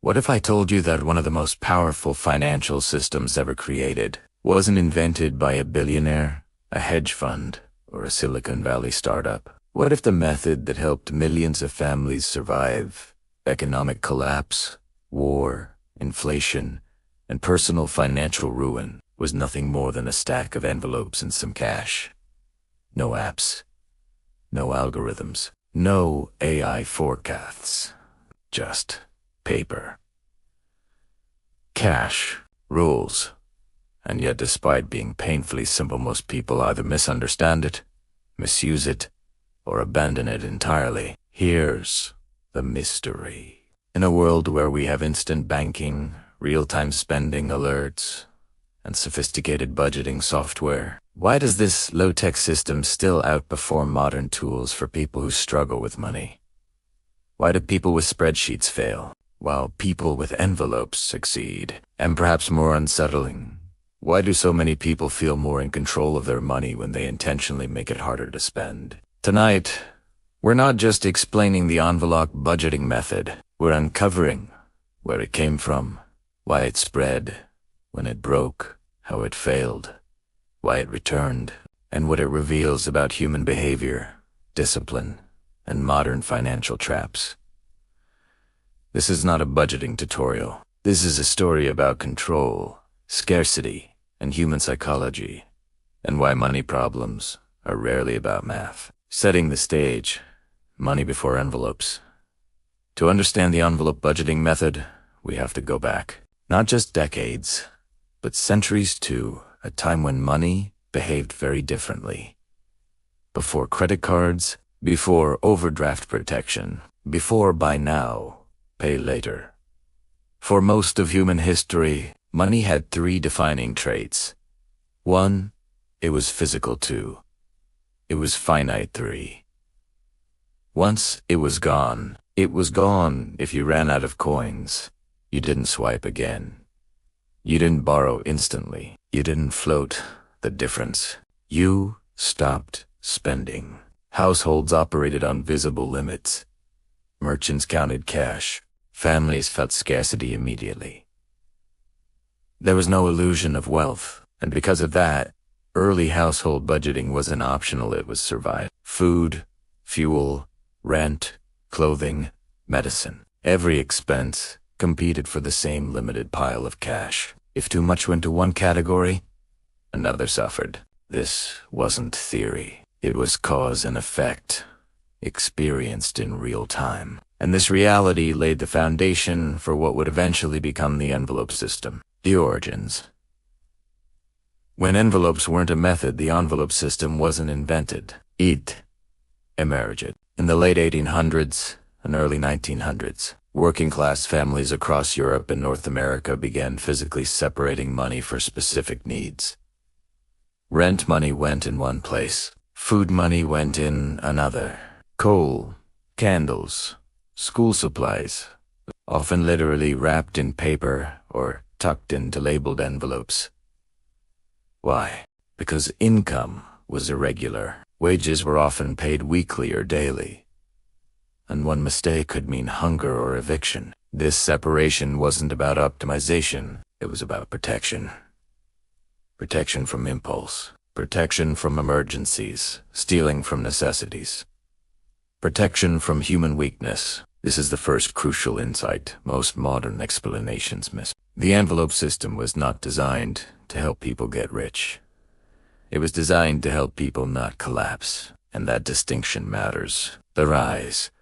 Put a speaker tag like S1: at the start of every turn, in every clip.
S1: What if I told you that one of the most powerful financial systems ever created wasn't invented by a billionaire, a hedge fund, or a Silicon Valley startup? What if the method that helped millions of families survive economic collapse, war, inflation, and personal financial ruin was nothing more than a stack of envelopes and some cash? No apps, no algorithms, no AI forecasts, just paper, cash, rules. And yet, despite being painfully simple, most people either misunderstand it, misuse it, or abandon it entirely. Here's the mystery. In a world where we have instant banking, real-time spending alerts, and sophisticated budgeting software, why does this low-tech system still outperform modern tools for people who struggle with money? Why do people with spreadsheets fail, while people with envelopes succeed? And perhaps more unsettling, why do so many people feel more in control of their money when they intentionally make it harder to spend? Tonight, we're not just explaining the envelope budgeting method. We're uncovering where it came from, why it spread, when it broke, how it failed, why it returned, and what it reveals about human behavior, discipline, and modern financial traps. This is not a budgeting tutorial. This is a story about control, scarcity, and human psychology, and why money problems are rarely about math. Setting the stage, money before envelopes. To understand the envelope budgeting method, we have to go back, not just decades, but centuries to a time when money behaved very differently. Before credit cards, before overdraft protection, before buy now, pay later. For most of human history, money had three defining traits. 1, it was physical. 2, it was finite. 3, once it was gone. It was gone if you ran out of coins. You didn't swipe again. You didn't borrow instantly. You didn't float the difference. You stopped spending. Households operated on visible limits. Merchants counted cash. Families felt scarcity immediately. There was no illusion of wealth, and because of that, early household budgeting wasn't optional, it was survival. Food, fuel, rent, clothing, medicine. Every expense competed for the same limited pile of cash. If too much went to one category, another suffered. This wasn't theory. It was cause and effect, experienced in real time. And this reality laid the foundation for what would eventually become the envelope system. The origins. When envelopes weren't a method, the envelope system wasn't invented. It emerged. In the late 1800s and early 1900s, working-class families across Europe and North America began physically separating money for specific needs. Rent money went in one place. Food money went in another. Coal, candles, school supplies, often literally wrapped in paper or tucked into labeled envelopes. Why? Because income was irregular. Wages were often paid weekly or daily, and one mistake could mean hunger or eviction. This separation wasn't about optimization, it was about protection. Protection from impulse, protection from emergencies, stealing from necessities, protection from human weakness. This is the first crucial insight most modern explanations miss. The envelope system was not designed to help people get rich. It was designed to help people not collapse, and that distinction matters. The rise.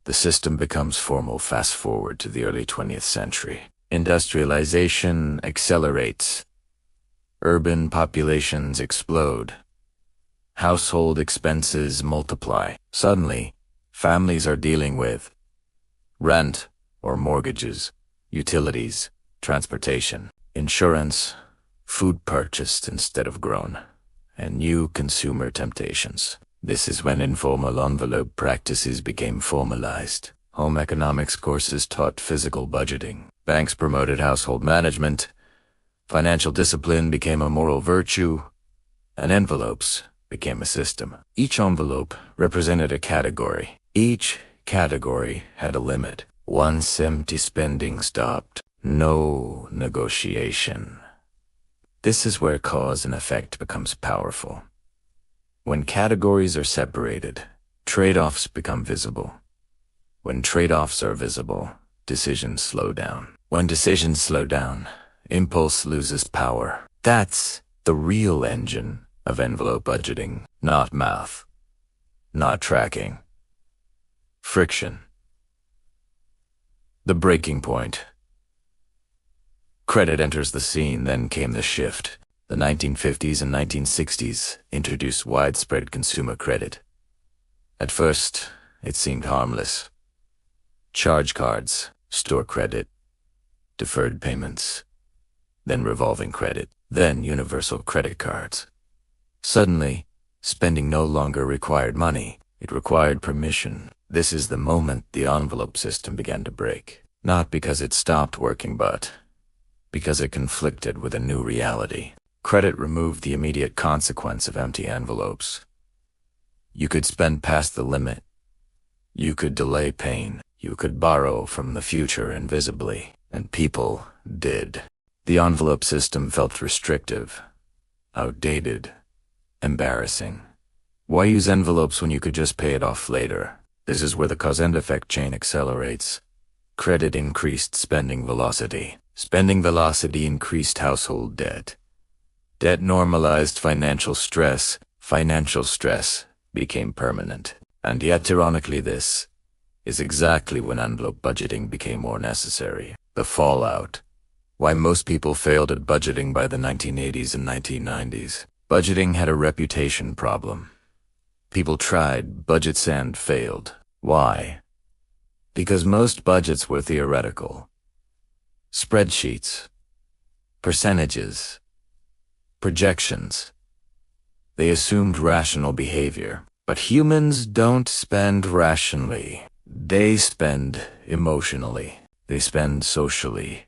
S1: The system becomes formal fast forward to the early 20th century. Industrialization accelerates. Urban populations explode. Household expenses multiply. Suddenly, families are dealing with rent or mortgages, utilities, transportation, insurance, food purchased instead of grown, and new consumer temptations. This is when informal envelope practices became formalized. Home economics courses taught physical budgeting. Banks promoted household management. Financial discipline became a moral virtue, and envelopes became a system. Each envelope represented a category. Each category had a limit. Once empty spending stopped, no negotiation. This is where cause and effect becomes powerful. When categories are separated, trade-offs become visible. When trade-offs are visible, decisions slow down. When decisions slow down, impulse loses power. That's the real engine of envelope budgeting, not math, not tracking. Friction. The breaking point. Credit enters the scene, then came the shift. The 1950s and 1960s introduced widespread consumer credit. At first, it seemed harmless. Charge cards, store credit, deferred payments, then revolving credit, then universal credit cards. Suddenly, spending no longer required money, it required permission. This is the moment the envelope system began to break. Not because it stopped working, but because it conflicted with a new reality. Credit removed the immediate consequence of empty envelopes. You could spend past the limit. You could delay pain. You could borrow from the future invisibly. And people did. The envelope system felt restrictive, outdated, embarrassing. Why use envelopes when you could just pay it off later? This is where the cause and effect chain accelerates. Credit increased spending velocity. Spending velocity increased household debt. Debt normalized financial stress. Financial stress became permanent. And yet, ironically, this is exactly when envelope budgeting became more necessary. The fallout. Why most people failed at budgeting by the 1980s and 1990s. Budgeting had a reputation problem. People tried budgets and failed. Why? Because most budgets were theoretical. Spreadsheets, percentages, projections. They assumed rational behavior. But humans don't spend rationally. They spend emotionally. They spend socially.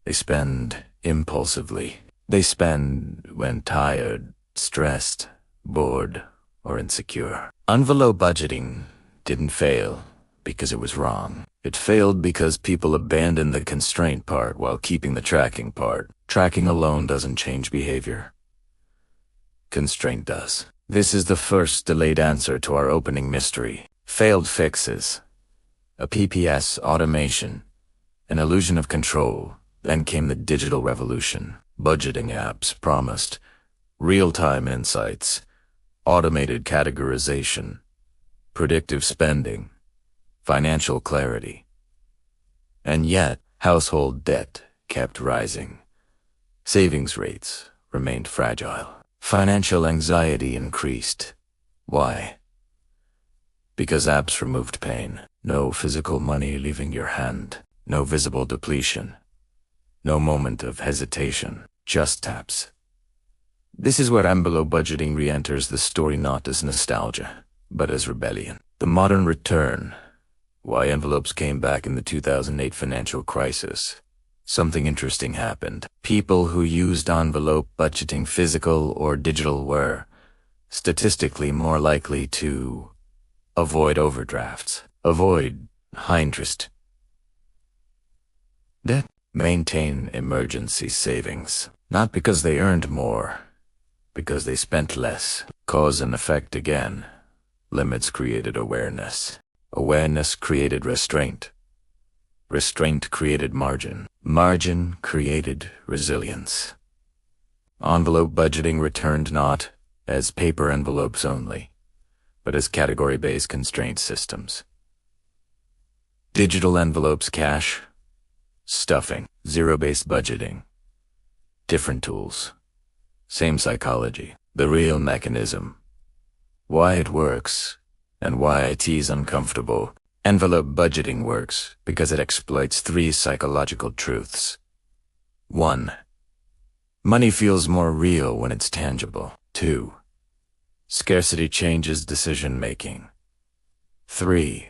S1: They spend impulsively. They spend when tired, stressed, bored, or insecure. Envelope budgeting didn't fail because it was wrong. It failed because people abandoned the constraint part while keeping the tracking part. Tracking alone doesn't change behavior. Constraint does. This is the first delayed answer to our opening mystery. Failed fixes. A PPS automation. An illusion of control. Then came the digital revolution. Budgeting apps promised real-time insights, automated categorization, predictive spending, financial clarity. And yet, household debt kept rising. Savings rates remained fragile. Financial anxiety increased. Why? Because apps removed pain. No physical money leaving your hand. No visible depletion. No moment of hesitation. Just taps. This is where envelope budgeting re-enters the story, not as nostalgia, but as rebellion. The modern return. Why envelopes came back in the 2008 financial crisis. Something interesting happened. People who used envelope budgeting, physical or digital, were statistically more likely to avoid overdrafts, avoid high interest debt, maintain emergency savings. Not because they earned more, because they spent less. Cause and effect again. Limits created awareness. Awareness created restraint. Restraint created margin. Margin created resilience. Envelope budgeting returned not as paper envelopes only, but as category-based constraint systems. Digital envelopes, cash, stuffing, zero-based budgeting. Different tools. Same psychology. The real mechanism. Why it works, and why it is uncomfortable. Envelope budgeting works because it exploits three psychological truths. 1. Money feels more real when it's tangible. 2. Scarcity changes decision-making. 3.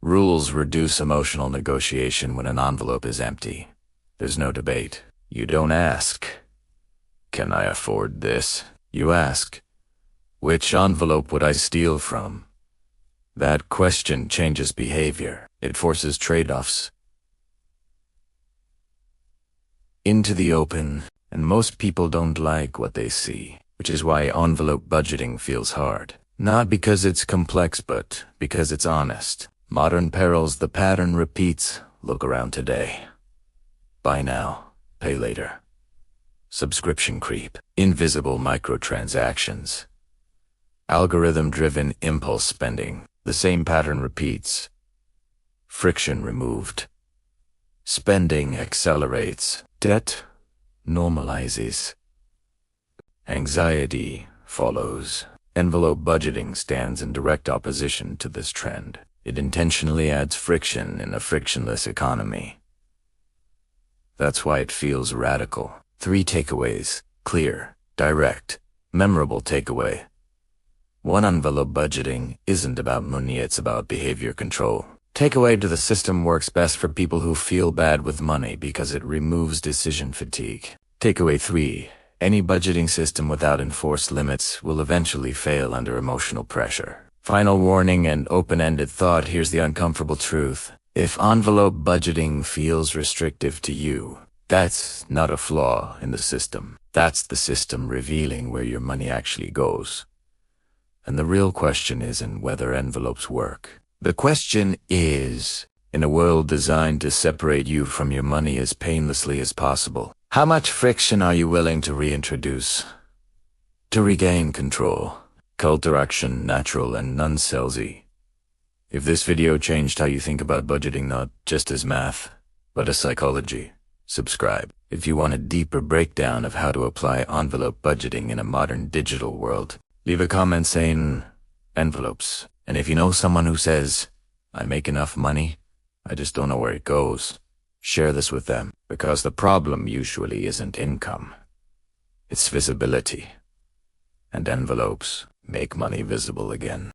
S1: Rules reduce emotional negotiation when an envelope is empty. There's no debate. You don't ask, "Can I afford this?" You ask, "Which envelope would I steal from?" That question changes behavior. It forces trade-offs into the open, and most people don't like what they see, which is why envelope budgeting feels hard. Not because it's complex, but because it's honest. Modern perils, the pattern repeats. Look around today. Buy now, pay later. Subscription creep. Invisible microtransactions. Algorithm-driven impulse spending. The same pattern repeats. Friction removed. Spending accelerates. Debt normalizes. Anxiety follows. Envelope budgeting stands in direct opposition to this trend. It intentionally adds friction in a frictionless economy. That's why it feels radical. 3 takeaways: clear, direct, memorable takeaway. 1. Envelope budgeting isn't about money, it's about behavior control. Takeaway: to the system works best for people who feel bad with money because it removes decision fatigue. Takeaway 3. Any budgeting system without enforced limits will eventually fail under emotional pressure. Final warning and open-ended thought: here's the uncomfortable truth. If envelope budgeting feels restrictive to you, that's not a flaw in the system. That's the system revealing where your money actually goes. And the real question isn't whether envelopes work. The question is, in a world designed to separate you from your money as painlessly as possible, how much friction are you willing to reintroduce to regain control? Culture action, natural and non-salesy. If this video changed how you think about budgeting, not just as math, but as psychology, subscribe. If you want a deeper breakdown of how to apply envelope budgeting in a modern digital world, leave a comment saying envelopes. And if you know someone who says, I make enough money, I just don't know where it goes, share this with them, because the problem usually isn't income. It's visibility. And envelopes make money visible again.